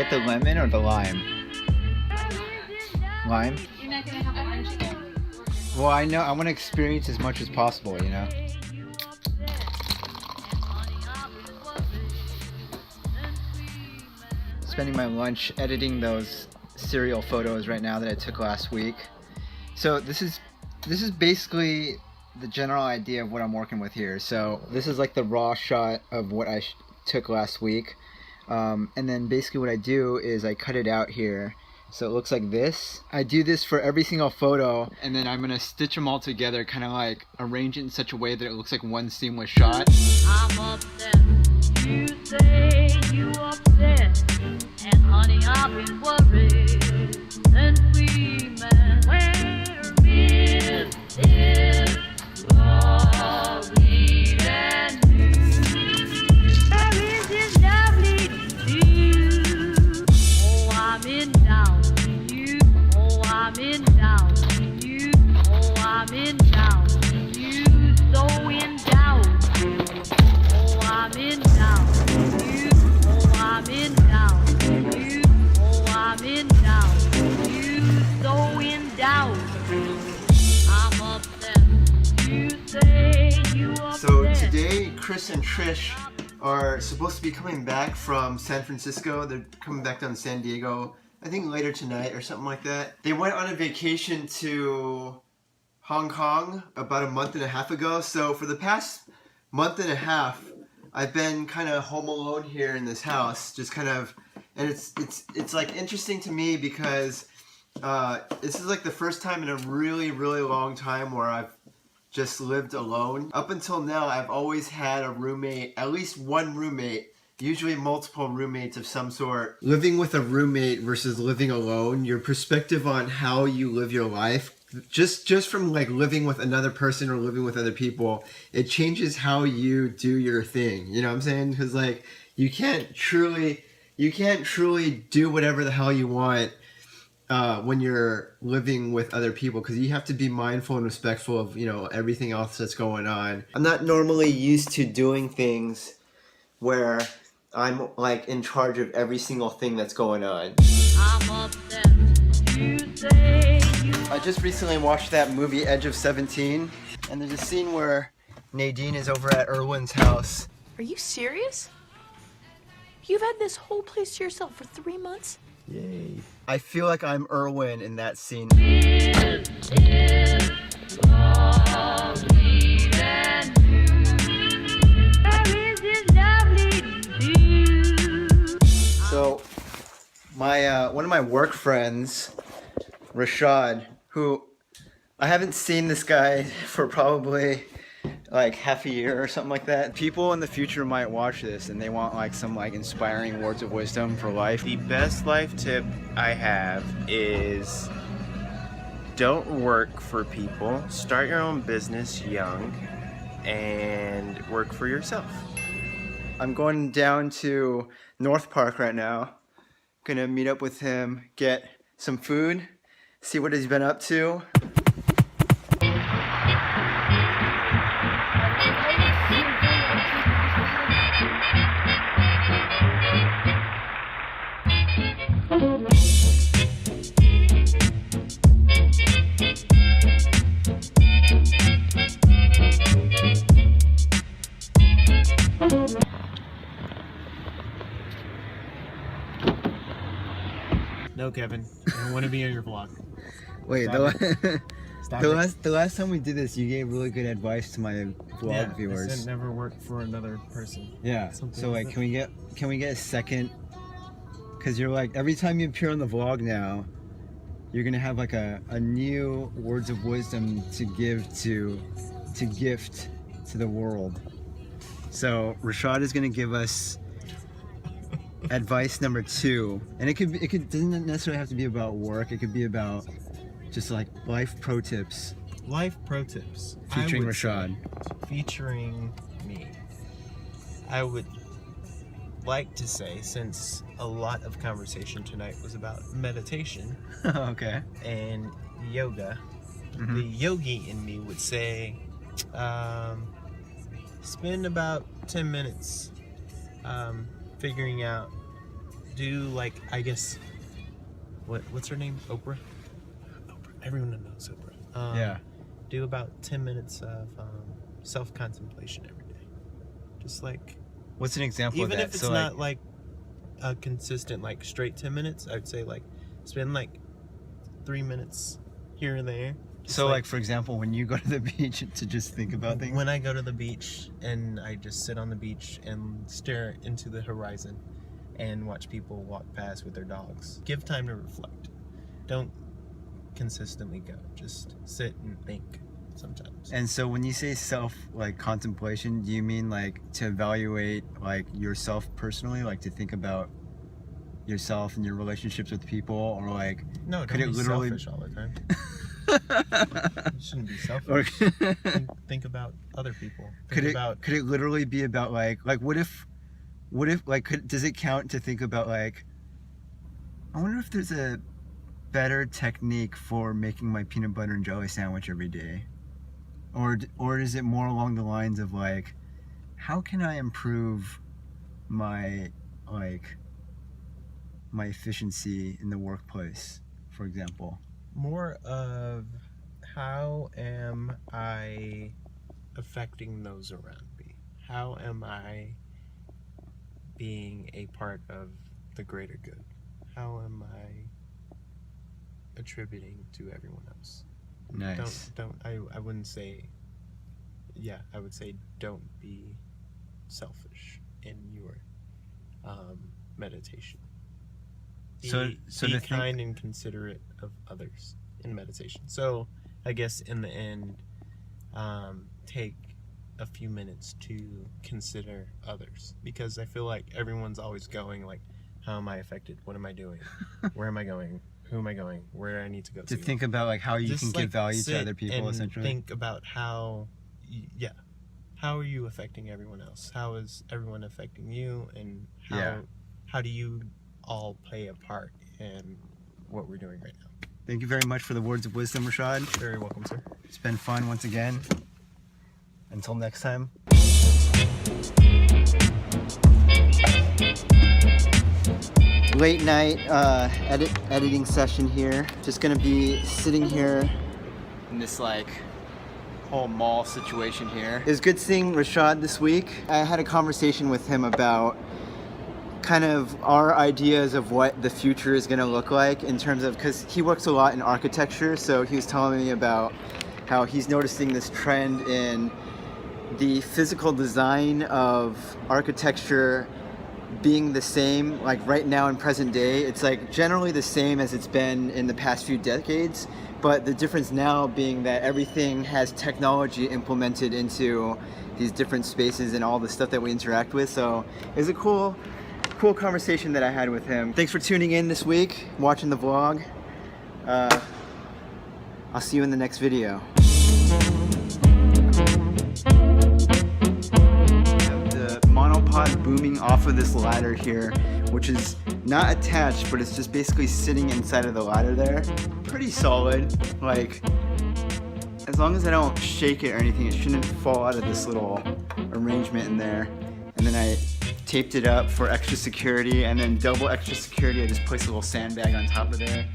get the lemon or the lime? Lime? You're not gonna have lunch again. Well, I know I want to experience as much as possible, you know. Spending my lunch editing those cereal photos right now that I took last week. So this is basically the general idea of what I'm working with here. So this is like the raw shot of what I took last week, and then basically what I do is I cut it out here so it looks like this. I do this for every single photo, and then I'm gonna stitch them all together, kind of like arrange it in such a way that it looks like one seamless shot. I'm upset. You say you upset, and honey, I've been worried. And we met where is lovely and new. Where is this lovely view? Oh, I'm in down you. Oh, I'm in down you. Oh, I'm in down you. So in doubt. Oh, I'm in down you. Oh, I'm in down you. Oh, I'm in down you. So in doubt. I'm upset. You say you upset. So today, Chris and Trish are supposed to be coming back from San Francisco. They're coming back down to San Diego, I think later tonight or something like that. They went on a vacation to Hong Kong about a month and a half ago. So for the past month and a half, I've been kind of home alone here in this house, just kind of, and it's like interesting to me because this is like the first time in a really, really long time where I've just lived alone. Up until now, I've always had a roommate, at least one roommate, usually multiple roommates of some sort. Living with a roommate versus living alone, your perspective on how you live your life, just from like living with another person or living with other people, it changes how you do your thing. You know what I'm saying? Because like you can't truly do whatever the hell you want when you're living with other people, because you have to be mindful and respectful of, you know, everything else that's going on. I'm not normally used to doing things where I'm like in charge of every single thing that's going on. I'm upset. You say you I just recently watched that movie Edge of 17, and there's a scene where Nadine is over at Erwin's house. Are you serious? You've had this whole place to yourself for 3 months? Yay. I feel like I'm Erwin in that scene. is lovely and new. Where is this lovely view? So, one of my work friends, Rashad, who I haven't seen this guy for probably like half a year or something like that. People in the future might watch this and they want like some like inspiring words of wisdom for life. The best life tip I have is don't work for people. Start your own business young and work for yourself. I'm going down to North Park right now. Gonna meet up with him, get some food, see what he's been up to. No, Kevin. I don't want to be on your vlog. Wait, Stop the last time we did this, you gave really good advice to my vlog I viewers. said never work for another person. Yeah. Something So like, like can we get a second? Because you're like, every time you appear on the vlog now, you're gonna have like a new words of wisdom to give to gift to the world. So Rashad is gonna give us advice number 2, and it doesn't necessarily have to be about work. It could be about just like life pro tips. Life pro tips. Featuring I would Rashad. say, featuring me. I would like to say, since a lot of conversation tonight was about meditation Okay. and yoga, Mhm. the yogi in me would say, spend about 10 minutes figuring out do like, I guess, what's her name? Oprah. Everyone knows Oprah. Yeah. Do about 10 minutes of self-contemplation every day. Just like, What's an example of even that? if it's So, not like a consistent, like straight 10 minutes, I would say like spend like 3 minutes here and there. Just so like for example, when you go to the beach to just think about things. when I go to the beach and I just sit on the beach and stare into the horizon and watch people walk past with their dogs. Give time to reflect. Don't consistently go. Just sit and think sometimes. And so when you say self like contemplation, do you mean like to evaluate like yourself personally, like to think about yourself and your relationships with people, or like No, could don't it be literally selfish all the time. You shouldn't be or selfish. think about other people. could Think about it literally be about like what if like does it count to think about like I wonder if there's a better technique for making my peanut butter and jelly sandwich every day, or is it more along the lines of like how can I improve my efficiency in the workplace, for example? more of how am I affecting those around me? How am I being a part of the greater good? How am I attributing to everyone else? Nice. I wouldn't say, I would say don't be selfish in your meditation. Be to think- kind and considerate of others in meditation. So I guess in the end, take a few minutes to consider others, because I feel like everyone's always going like, how am I affected? What am I doing? Where am I going? Who am I going? Where do I need to go To think about like how you Just, can like, give value to sit other people, and essentially. think about how how are you affecting everyone else? How is everyone affecting you, and how do you all play a part in what we're doing right now? Thank you very much for the words of wisdom, Rashad. Very welcome, sir. It's been fun once again. Until next time. Late night editing session here. Just gonna be sitting here in this like whole mall situation here. It was good seeing Rashad this week. I had a conversation with him about kind of our ideas of what the future is going to look like in terms of, because he works a lot in architecture, so he was telling me about how he's noticing this trend in the physical design of architecture being the same, like right now in present day. It's like generally the same as it's been in the past few decades, but the difference now being that everything has technology implemented into these different spaces and all the stuff that we interact with. So it was a cool conversation that I had with him. Thanks for tuning in this week, watching the vlog. I'll see you in the next video. The monopod booming off of this ladder here, which is not attached, but it's just basically sitting inside of the ladder there. Pretty solid. Like, as long as I don't shake it or anything, it shouldn't fall out of this little arrangement in there. And then I taped it up for extra security, and then double extra security, I just placed a little sandbag on top of there.